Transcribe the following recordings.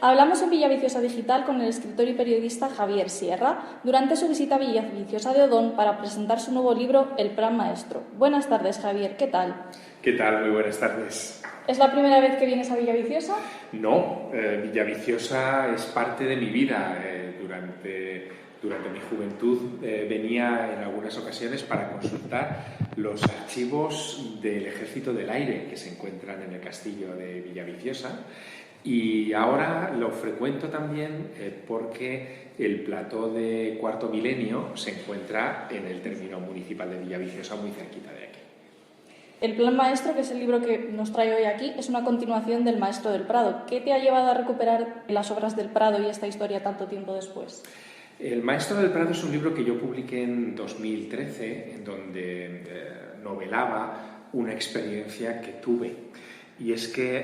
Hablamos en Villaviciosa Digital con el escritor y periodista Javier Sierra durante su visita a Villaviciosa de Odón para presentar su nuevo libro El Plan Maestro. Buenas tardes, Javier, ¿qué tal? ¿Qué tal? Muy buenas tardes. ¿Es la primera vez que vienes a Villaviciosa? No, Villaviciosa es parte de mi vida. Durante mi juventud venía en algunas ocasiones para consultar los archivos del Ejército del Aire que se encuentran en el castillo de Villaviciosa. Y ahora lo frecuento también porque el plató de Cuarto Milenio se encuentra en el término municipal de Villaviciosa, muy cerquita de aquí. El Plan Maestro, que es el libro que nos trae hoy aquí, es una continuación del Maestro del Prado. ¿Qué te ha llevado a recuperar las obras del Prado y esta historia tanto tiempo después? El Maestro del Prado es un libro que yo publiqué en 2013, en donde novelaba una experiencia que tuve. Y es que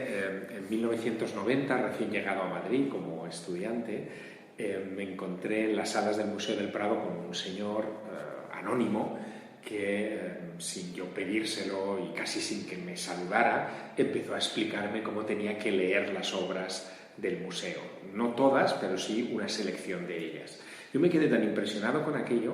en 1990, recién llegado a Madrid como estudiante, me encontré en las salas del Museo del Prado con un señor anónimo que, sin yo pedírselo y casi sin que me saludara, empezó a explicarme cómo tenía que leer las obras del museo. No todas, pero sí una selección de ellas. Yo me quedé tan impresionado con aquello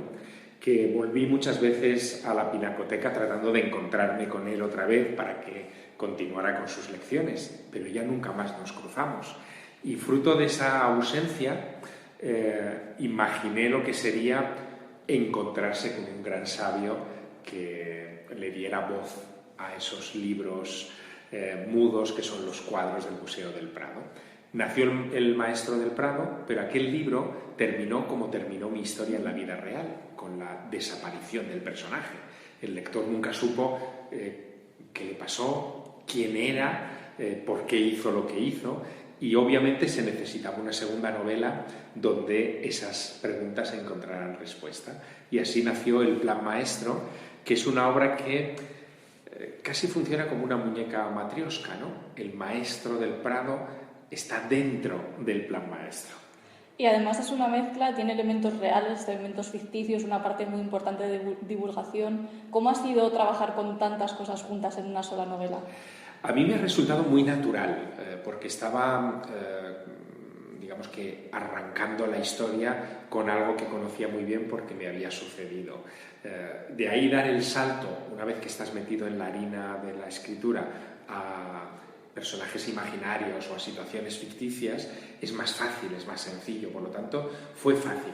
que volví muchas veces a la pinacoteca tratando de encontrarme con él otra vez para que continuara con sus lecciones, pero ya nunca más nos cruzamos. Y fruto de esa ausencia, imaginé lo que sería encontrarse con un gran sabio que le diera voz a esos libros mudos que son los cuadros del Museo del Prado. Nació el Maestro del Prado, pero aquel libro terminó como terminó mi historia en la vida real, con la desaparición del personaje. El lector nunca supo qué le pasó, quién era, por qué hizo lo que hizo, y obviamente se necesitaba una segunda novela donde esas preguntas encontraran respuesta. Y así nació El Plan Maestro, que es una obra que casi funciona como una muñeca matrioska, ¿no? El Maestro del Prado está dentro del Plan Maestro. Y además es una mezcla, tiene elementos reales, elementos ficticios, una parte muy importante de divulgación. ¿Cómo ha sido trabajar con tantas cosas juntas en una sola novela? A mí me ha resultado muy natural, porque estaba, digamos que, arrancando la historia con algo que conocía muy bien porque me había sucedido. De ahí dar el salto, una vez que estás metido en la harina de la escritura, a personajes imaginarios o a situaciones ficticias, es más fácil, es más sencillo, por lo tanto, fue fácil.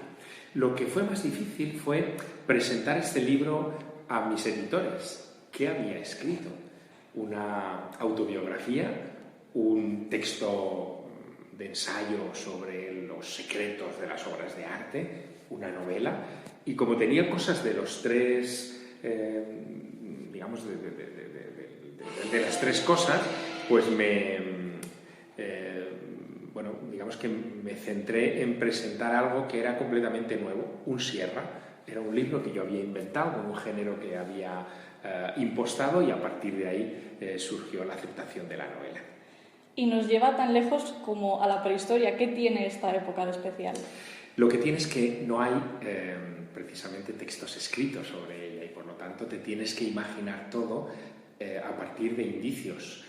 Lo que fue más difícil fue presentar este libro a mis editores. ¿Qué había escrito? Una autobiografía, un texto de ensayo sobre los secretos de las obras de arte, una novela, y como tenía cosas de los tres, digamos, de las tres cosas, pues digamos que me centré en presentar algo que era completamente nuevo, un Sierra. Era un libro que yo había inventado, un género que había impostado, y a partir de ahí surgió la aceptación de la novela. Y nos lleva tan lejos como a la prehistoria. ¿Qué tiene esta época de especial? Lo que tiene es que no hay precisamente textos escritos sobre ella, y por lo tanto te tienes que imaginar todo a partir de indicios.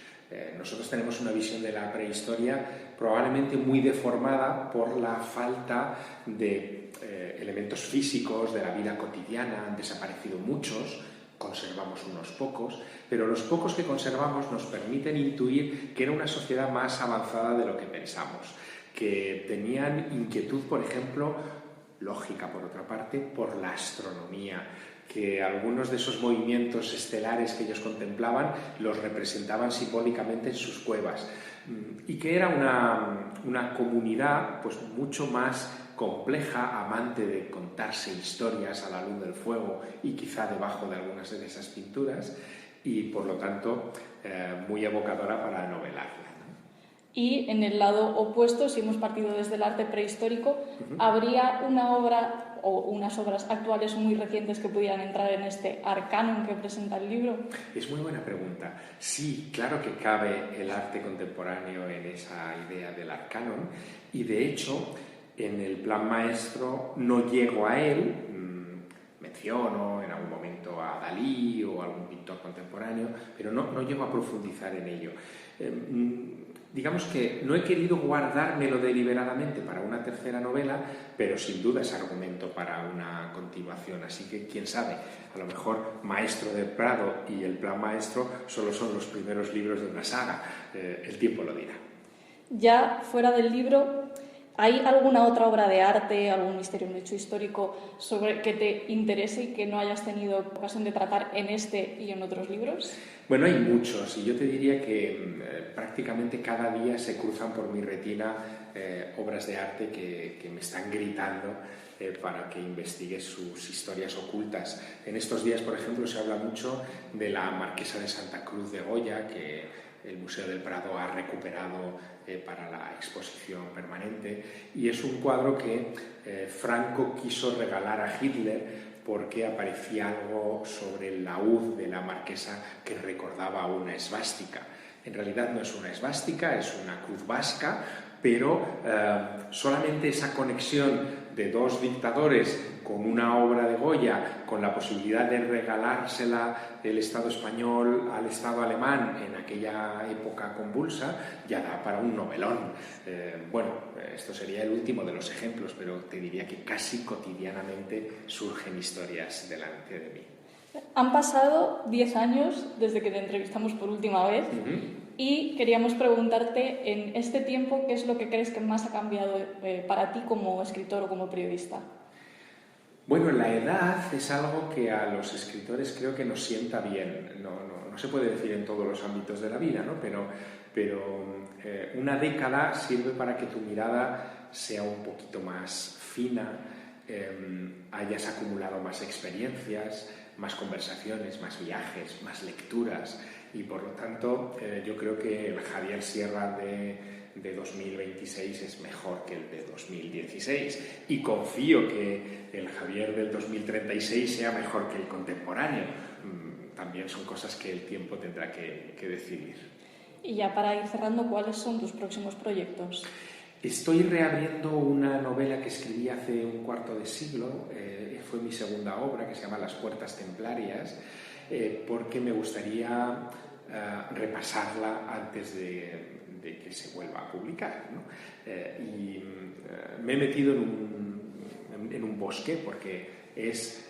Nosotros tenemos una visión de la prehistoria probablemente muy deformada por la falta de elementos físicos de la vida cotidiana. Han desaparecido muchos, conservamos unos pocos, pero los pocos que conservamos nos permiten intuir que era una sociedad más avanzada de lo que pensamos, que tenían inquietud, por ejemplo, lógica por otra parte, por la astronomía, que algunos de esos movimientos estelares que ellos contemplaban los representaban simbólicamente en sus cuevas, y que era una comunidad pues mucho más compleja, amante de contarse historias a la luz del fuego y quizá debajo de algunas de esas pinturas, y por lo tanto muy evocadora para novelarla. Y en el lado opuesto, si hemos partido desde el arte prehistórico, ¿habría una obra o unas obras actuales o muy recientes que pudieran entrar en este arcanon que presenta el libro? Es muy buena pregunta. Sí, claro que cabe el arte contemporáneo en esa idea del arcanon, y de hecho en el Plan Maestro no llego a él. Menciono en algún momento a Dalí o algún pintor contemporáneo, pero no llego a profundizar en ello. digamos que no he querido guardármelo deliberadamente para una tercera novela, pero sin duda es argumento para una continuación. Así que, quién sabe, a lo mejor Maestro del Prado y El Plan Maestro solo son los primeros libros de una saga. El tiempo lo dirá. Ya fuera del libro, ¿hay alguna otra obra de arte, algún misterio, un hecho histórico sobre que te interese y que no hayas tenido ocasión de tratar en este y en otros libros? Bueno, hay muchos y yo te diría que prácticamente cada día se cruzan por mi retina obras de arte que me están gritando para que investigue sus historias ocultas. En estos días, por ejemplo, se habla mucho de la Marquesa de Santa Cruz de Goya, que el Museo del Prado ha recuperado para la exposición permanente, y es un cuadro que Franco quiso regalar a Hitler porque aparecía algo sobre el laúd de la marquesa que recordaba una esvástica. En realidad no es una esvástica, es una cruz vasca, pero solamente esa conexión de dos dictadores con una obra de Goya, con la posibilidad de regalársela el Estado español al Estado alemán en aquella época convulsa, ya da para un novelón. Esto sería el último de los ejemplos, pero te diría que casi cotidianamente surgen historias delante de mí. Han pasado 10 años desde que te entrevistamos por última vez. Y queríamos preguntarte, en este tiempo, ¿qué es lo que crees que más ha cambiado para ti como escritor o como periodista? Bueno, la edad es algo que a los escritores creo que nos sienta bien. No se puede decir en todos los ámbitos de la vida, ¿no? Pero una década sirve para que tu mirada sea un poquito más fina, hayas acumulado más experiencias, más conversaciones, más viajes, más lecturas, y por lo tanto yo creo que el Javier Sierra de 2026 es mejor que el de 2016, y confío que el Javier del 2036 sea mejor que el contemporáneo. También son cosas que el tiempo tendrá que decidir. Y ya para ir cerrando, ¿cuáles son tus próximos proyectos? Estoy reabriendo una novela que escribí hace un cuarto de siglo, fue mi segunda obra, que se llama Las Puertas Templarias, porque me gustaría repasarla antes de que se vuelva a publicar, ¿no? Me he metido en un bosque porque es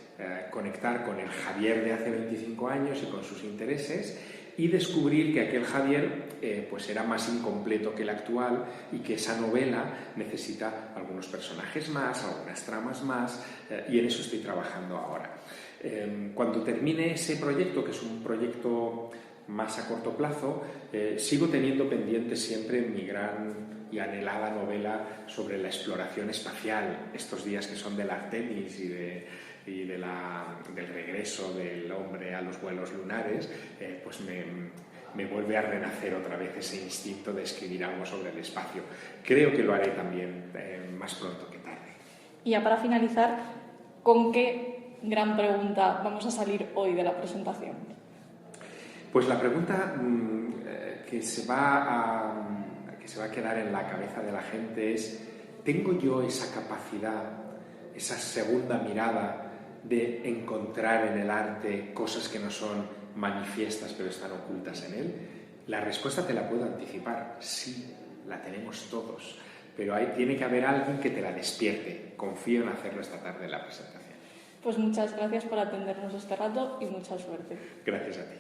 conectar con el Javier de hace 25 años y con sus intereses, y descubrir que aquel Javier pues era más incompleto que el actual, y que esa novela necesita algunos personajes más, algunas tramas más, y en eso estoy trabajando ahora. Cuando termine ese proyecto, que es un proyecto más a corto plazo, sigo teniendo pendiente siempre mi gran y anhelada novela sobre la exploración espacial, estos días que son del Artemis y del regreso del hombre a los vuelos lunares, pues me vuelve a renacer otra vez ese instinto de escribir algo sobre el espacio. Creo que lo haré también más pronto que tarde. Y ya para finalizar, ¿con qué gran pregunta vamos a salir hoy de la presentación? Pues la pregunta que se va a quedar en la cabeza de la gente es: ¿tengo yo esa capacidad, esa segunda mirada de encontrar en el arte cosas que no son manifiestas pero están ocultas en él? La respuesta te la puedo anticipar: sí, la tenemos todos, pero tiene que haber alguien que te la despierte. Confío en hacerlo esta tarde en la presentación. Pues muchas gracias por atendernos este rato y mucha suerte. Gracias a ti.